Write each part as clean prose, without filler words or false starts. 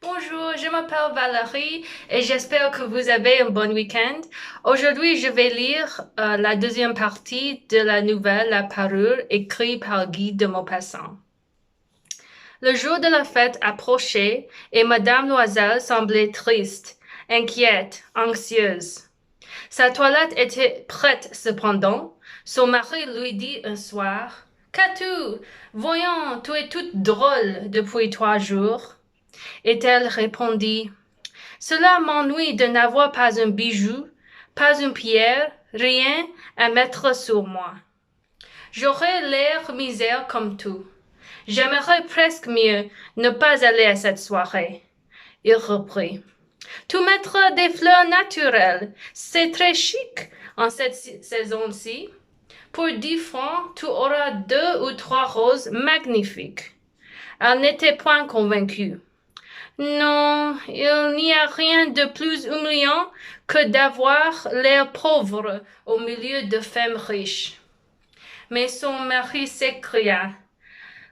Bonjour, je m'appelle Valérie et j'espère que vous avez un bon week-end. Aujourd'hui, je vais lire la deuxième partie de la nouvelle La Parure écrite par Guy de Maupassant. Le jour de la fête approchait et Madame Loisel semblait triste, inquiète, anxieuse. Sa toilette était prête cependant. Son mari lui dit un soir: Qu'as-tu? Voyons, tu es toute drôle depuis 3 jours. Et elle répondit: Cela m'ennuie de n'avoir pas un bijou, pas une pierre, rien à mettre sur moi. J'aurais l'air misère comme tout. J'aimerais presque mieux ne pas aller à cette soirée. Il reprit: Tu mettre des fleurs naturelles, c'est très chic en cette saison-ci. Pour 10 francs, tu auras 2 ou 3 roses magnifiques. Elle n'était point convaincue. Non, il n'y a rien de plus humiliant que d'avoir l'air pauvre au milieu de femmes riches. Mais son mari s'écria: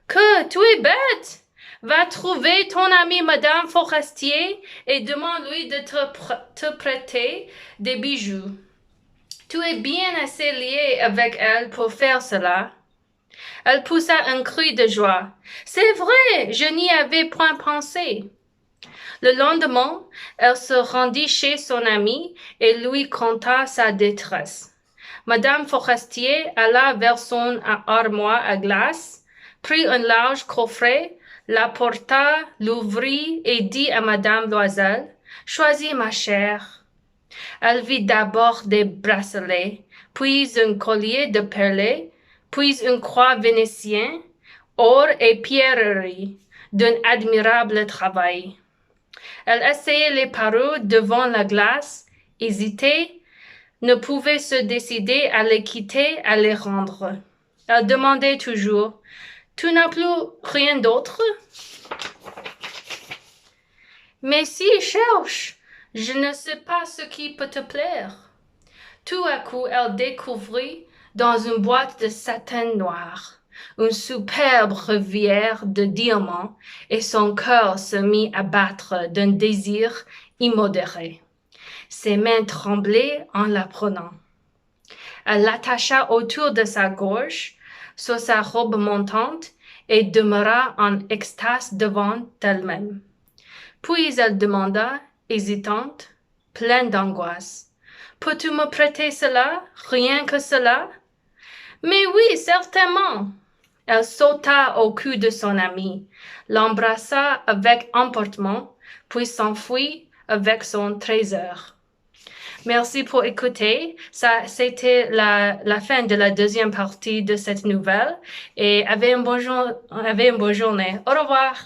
Que tu es bête! Va trouver ton amie Madame Forestier et demande-lui de te prêter des bijoux. Tu es bien assez lié avec elle pour faire cela. Elle poussa un cri de joie. C'est vrai, je n'y avais point pensé. Le lendemain, elle se rendit chez son amie et lui conta sa détresse. Madame Forestier alla vers son armoire à glace, prit un large coffret, l'apporta, l'ouvrit et dit à Madame Loisel: Choisis, ma chère. Elle vit d'abord des bracelets, puis un collier de perles, puis une croix vénitienne, or et pierreries, d'un admirable travail. Elle essayait les parures devant la glace, hésitait, ne pouvait se décider à les quitter, à les rendre. Elle demandait toujours: Tu n'as plus rien d'autre? Mais si, cherche, je ne sais pas ce qui peut te plaire. Tout à coup, elle découvrit dans une boîte de satin noir une superbe rivière de diamants et son cœur se mit à battre d'un désir immodéré. Ses mains tremblaient en la prenant. Elle l'attacha autour de sa gorge, sur sa robe montante, et demeura en extase devant elle-même. Puis elle demanda, hésitante, pleine d'angoisse: Peux-tu me prêter cela, rien que cela? Mais oui, certainement. Elle sauta au cou de son ami, l'embrassa avec emportement, puis s'enfuit avec son trésor. Merci pour écouter. Ça, c'était la fin de la deuxième partie de cette nouvelle et avez une bonne journée. Au revoir.